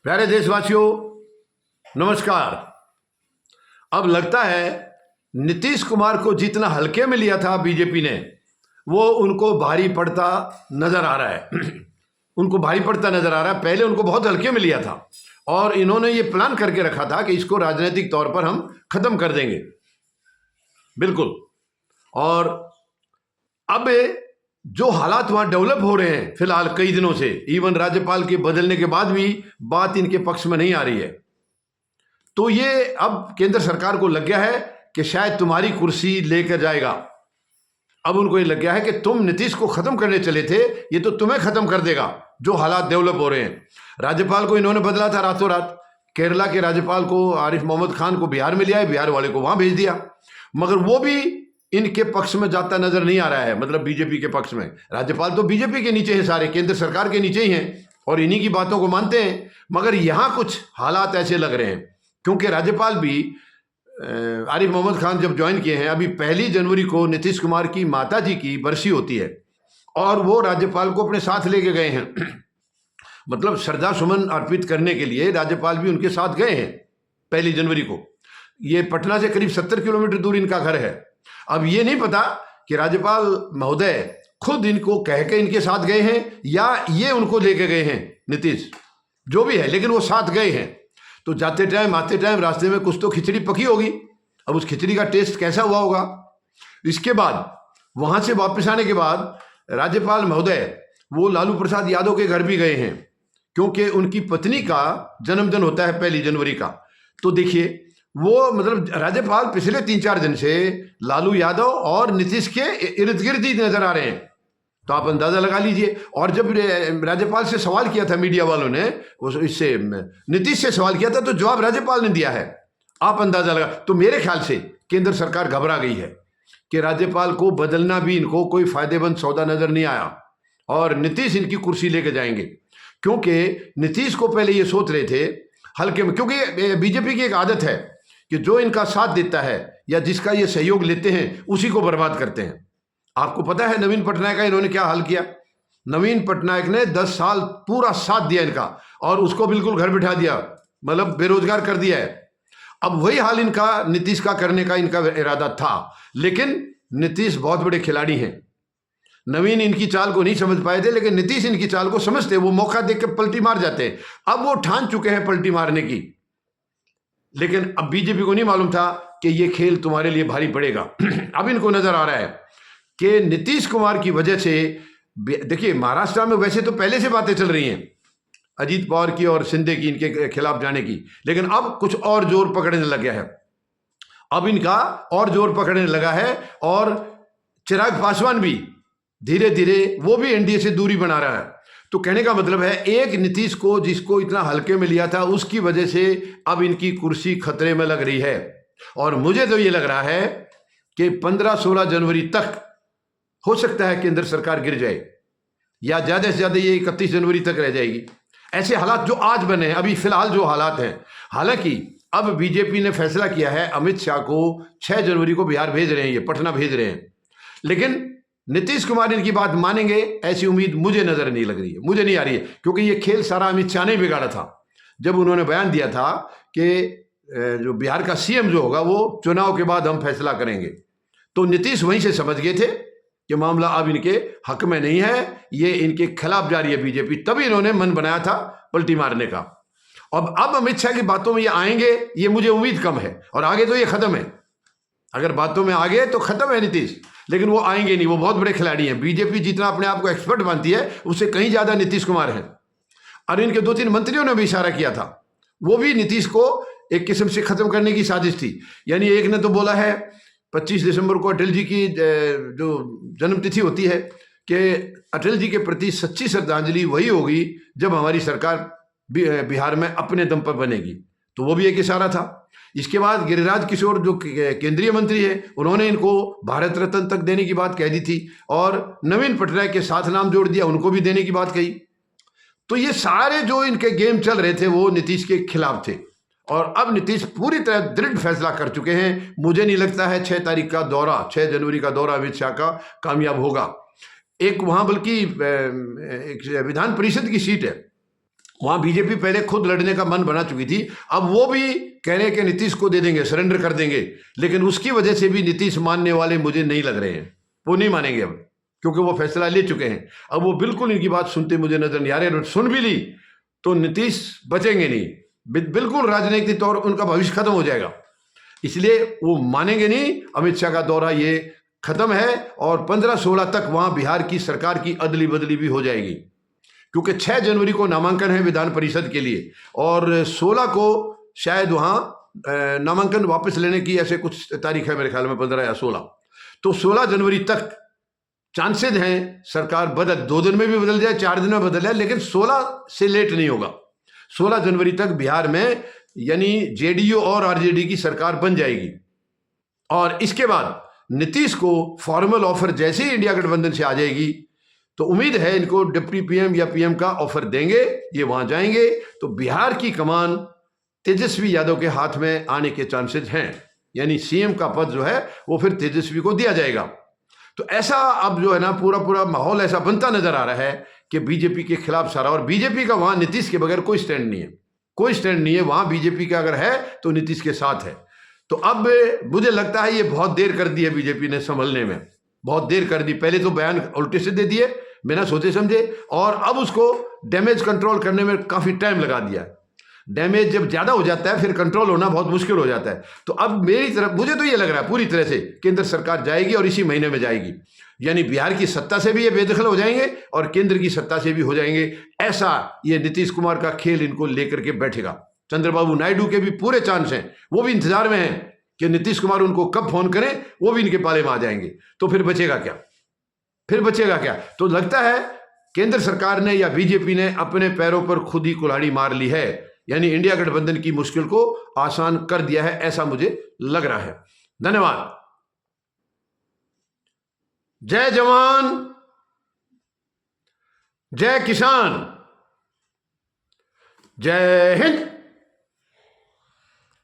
प्यारे देशवासियों, नमस्कार। अब लगता है नीतीश कुमार को जितना हल्के में लिया था बीजेपी ने, वो उनको भारी पड़ता नजर आ रहा है। उनको भारी पड़ता नजर आ रहा है। पहले उनको बहुत हल्के में लिया था और इन्होंने ये प्लान करके रखा था कि इसको राजनीतिक तौर पर हम खत्म कर देंगे, बिल्कुल। और अब जो हालात वहां डेवलप हो रहे हैं फिलहाल कई दिनों से, इवन राज्यपाल के बदलने के बाद भी बात इनके पक्ष में नहीं आ रही है। तो ये अब केंद्र सरकार को लग गया है कि शायद तुम्हारी कुर्सी लेकर जाएगा। अब उनको ये लग गया है कि तुम नीतीश को खत्म करने चले थे, ये तो तुम्हें खत्म कर देगा जो हालात डेवलप हो रहे हैं। राज्यपाल को इन्होंने बदला था रातों रात। केरला के राज्यपाल को, आरिफ मोहम्मद खान को बिहार में लिया है, बिहार वाले को वहां भेज दिया, मगर वो भी इनके पक्ष में जाता नजर नहीं आ रहा है, मतलब बीजेपी के पक्ष में। राज्यपाल तो बीजेपी के नीचे है, सारे केंद्र सरकार के नीचे ही हैं और इन्हीं की बातों को मानते हैं। मगर यहां कुछ हालात ऐसे लग रहे हैं क्योंकि राज्यपाल भी आरिफ मोहम्मद खान जब ज्वाइन किए हैं, अभी 1 जनवरी को नीतीश कुमार की माता जी की बरसी होती है और वो राज्यपाल को अपने साथ लेके गए हैं। मतलब श्रद्धा सुमन अर्पित करने के लिए राज्यपाल भी उनके साथ गए हैं 1 जनवरी को। ये पटना से करीब 70 किलोमीटर दूर इनका घर है। अब ये नहीं पता कि राज्यपाल महोदय खुद इनको कह के इनके साथ गए हैं या ये उनको लेके गए हैं, नीतीश जो भी है, लेकिन वो साथ गए हैं। तो जाते टाइम आते टाइम रास्ते में कुछ तो खिचड़ी पकी होगी। अब उस खिचड़ी का टेस्ट कैसा हुआ होगा। इसके बाद वहां से वापस आने के बाद राज्यपाल महोदय वो लालू प्रसाद यादव के घर भी गए हैं क्योंकि उनकी पत्नी का जन्मदिन होता है 1 जनवरी का। तो देखिए, वो मतलब राज्यपाल पिछले 3-4 दिन से लालू यादव और नीतीश के इर्द गिर्द ही नजर आ रहे हैं, तो आप अंदाजा लगा लीजिए। और जब राज्यपाल से सवाल किया था मीडिया वालों ने, इससे नीतीश से सवाल किया था, तो जवाब राज्यपाल ने दिया है। आप अंदाजा लगा। तो मेरे ख्याल से केंद्र सरकार घबरा गई है कि राज्यपाल को बदलना भी इनको कोई फायदेमंद सौदा नजर नहीं आया और नीतीश इनकी कुर्सी लेके जाएंगे। क्योंकि नीतीश को पहले ये सोच रहे थे हल्के में, क्योंकि बीजेपी की एक आदत है कि जो इनका साथ देता है या जिसका ये सहयोग लेते हैं उसी को बर्बाद करते हैं। आपको पता है नवीन पटनायक का इन्होंने क्या हाल किया। नवीन पटनायक ने 10 साल पूरा साथ दिया इनका और उसको बिल्कुल घर बिठा दिया, मतलब बेरोजगार कर दिया है। अब वही हाल इनका नीतीश का करने का इनका इरादा था, लेकिन नीतीश बहुत बड़े खिलाड़ी हैं। नवीन इनकी चाल को नहीं समझ पाए थे, लेकिन नीतीश इनकी चाल को समझते, वो मौका देख के पलटी मार जाते हैं। अब वो ठान चुके हैं पलटी मारने की, लेकिन अब बीजेपी को नहीं मालूम था कि ये खेल तुम्हारे लिए भारी पड़ेगा। अब इनको नजर आ रहा है कि नीतीश कुमार की वजह से, देखिए महाराष्ट्र में वैसे तो पहले से बातें चल रही हैं अजीत पवार की और शिंदे की, इनके खिलाफ जाने की, लेकिन अब कुछ और जोर पकड़ने लग गया है। अब इनका और जोर पकड़ने लगा है और चिराग पासवान भी धीरे धीरे वो भी एनडीए से दूरी बना रहा है। तो कहने का मतलब है, एक नीतीश को जिसको इतना हल्के में लिया था, उसकी वजह से अब इनकी कुर्सी खतरे में लग रही है। और मुझे तो ये लग रहा है कि 15-16 जनवरी तक हो सकता है केंद्र सरकार गिर जाए, या ज्यादा से ज्यादा ये 31 जनवरी तक रह जाएगी। ऐसे हालात जो आज बने हैं, अभी फिलहाल जो हालात हैं। हालांकि अब बीजेपी ने फैसला किया है, अमित शाह को 6 जनवरी को बिहार भेज रहे हैं, ये पटना भेज रहे हैं, लेकिन नीतीश कुमार इनकी बात मानेंगे ऐसी उम्मीद मुझे नजर नहीं लग रही है, मुझे नहीं आ रही है। क्योंकि ये खेल सारा अमित शाह ने बिगाड़ा था जब उन्होंने बयान दिया था कि जो बिहार का सीएम जो होगा वो चुनाव के बाद हम फैसला करेंगे। तो नीतीश वहीं से समझ गए थे कि मामला अब इनके हक में नहीं है, ये इनके खिलाफ जा रही है बीजेपी, तभी इन्होंने मन बनाया था पलटी मारने का। अब अमित शाह की बातों में ये आएंगे, ये मुझे उम्मीद कम है, और आगे तो ये खत्म है। अगर बातों में आ गए तो खत्म है नीतीश, लेकिन वो आएंगे नहीं। वो बहुत बड़े खिलाड़ी हैं। बीजेपी जितना अपने आप को एक्सपर्ट मानती है, उससे कहीं ज्यादा नीतीश कुमार हैं। और इनके 2-3 मंत्रियों ने भी इशारा किया था, वो भी नीतीश को एक किस्म से खत्म करने की साजिश थी। यानी एक ने तो बोला है 25 दिसंबर को अटल जी की जो जन्मतिथि होती है, कि अटल जी के प्रति सच्ची श्रद्धांजलि वही होगी जब हमारी सरकार बिहार में अपने दम पर बनेगी। तो वो भी एक इशारा था। इसके बाद गिरिराज किशोर जो केंद्रीय मंत्री है, उन्होंने इनको भारत रत्न तक देने की बात कह दी थी, और नवीन पटनायक के साथ नाम जोड़ दिया, उनको भी देने की बात कही। तो ये सारे जो इनके गेम चल रहे थे वो नीतीश के खिलाफ थे, और अब नीतीश पूरी तरह दृढ़ फैसला कर चुके हैं। मुझे नहीं लगता है 6 तारीख का दौरा, 6 जनवरी का दौरा अमित शाह का कामयाब होगा। एक वहां बल्कि एक विधान परिषद की सीट है, वहां बीजेपी पहले खुद लड़ने का मन बना चुकी थी, अब वो भी कह रहे हैं कि नीतीश को दे देंगे, सरेंडर कर देंगे। लेकिन उसकी वजह से भी नीतीश मानने वाले मुझे नहीं लग रहे हैं, वो नहीं मानेंगे अब, क्योंकि वो फैसला ले चुके हैं। अब वो बिल्कुल इनकी बात सुनते मुझे नजर नहीं आ रहे। सुन भी ली तो नीतीश बचेंगे नहीं, बिल्कुल राजनीतिक तौर उनका भविष्य खत्म हो जाएगा, इसलिए वो मानेंगे नहीं। अमित शाह का दौरा ये खत्म है और 15-16 तक वहां बिहार की सरकार की अदली बदली भी हो जाएगी, क्योंकि 6 जनवरी को नामांकन है विधान परिषद के लिए और 16 को शायद वहां नामांकन वापस लेने की ऐसे कुछ तारीख है, मेरे ख्याल में 15 या 16। तो 16 जनवरी तक चांसेज हैं सरकार बदल, 2 दिन में भी बदल जाए, 4 दिन में बदल जाए, लेकिन 16 से लेट नहीं होगा। 16 जनवरी तक बिहार में यानी जेडीयू और आरजेडी की सरकार बन जाएगी और इसके बाद नीतीश को फॉर्मल ऑफर जैसे ही इंडिया गठबंधन से आ जाएगी तो उम्मीद है इनको डिप्टी पीएम या पीएम का ऑफर देंगे, ये वहां जाएंगे तो बिहार की कमान तेजस्वी यादव के हाथ में आने के चांसेस हैं, यानी सीएम का पद जो है वो फिर तेजस्वी को दिया जाएगा। तो ऐसा अब जो है ना पूरा माहौल ऐसा बनता नजर आ रहा है कि बीजेपी के खिलाफ सारा, और बीजेपी का वहां नीतीश के बगैर कोई स्टैंड नहीं है, कोई स्टैंड नहीं है वहां। बीजेपी का अगर है तो नीतीश के साथ है। तो अब मुझे लगता है ये बहुत देर कर दी है बीजेपी ने संभलने में, बहुत देर कर दी। पहले तो बयान उल्टे से दे दिए बिना सोचे समझे और अब उसको डैमेज कंट्रोल करने में काफी टाइम लगा दिया। डैमेज जब ज्यादा हो जाता है फिर कंट्रोल होना बहुत मुश्किल हो जाता है। तो अब मेरी तरफ मुझे तो ये लग रहा है पूरी तरह से केंद्र सरकार जाएगी और इसी महीने में जाएगी, यानी बिहार की सत्ता से भी ये बेदखल हो जाएंगे और केंद्र की सत्ता से भी हो जाएंगे। ऐसा ये नीतीश कुमार का खेल इनको लेकर के बैठेगा। चंद्रबाबू नायडू के भी पूरे चांस हैं, वो भी इंतजार में हैं कि नीतीश कुमार उनको कब फोन करें, वो भी इनके पाले में आ जाएंगे। तो फिर बचेगा क्या, फिर बचेगा क्या? तो लगता है केंद्र सरकार ने या बीजेपी ने अपने पैरों पर खुद ही कुल्हाड़ी मार ली है, यानी इंडिया गठबंधन की मुश्किल को आसान कर दिया है, ऐसा मुझे लग रहा है। धन्यवाद। जय जवान, जय किसान, जय हिंद।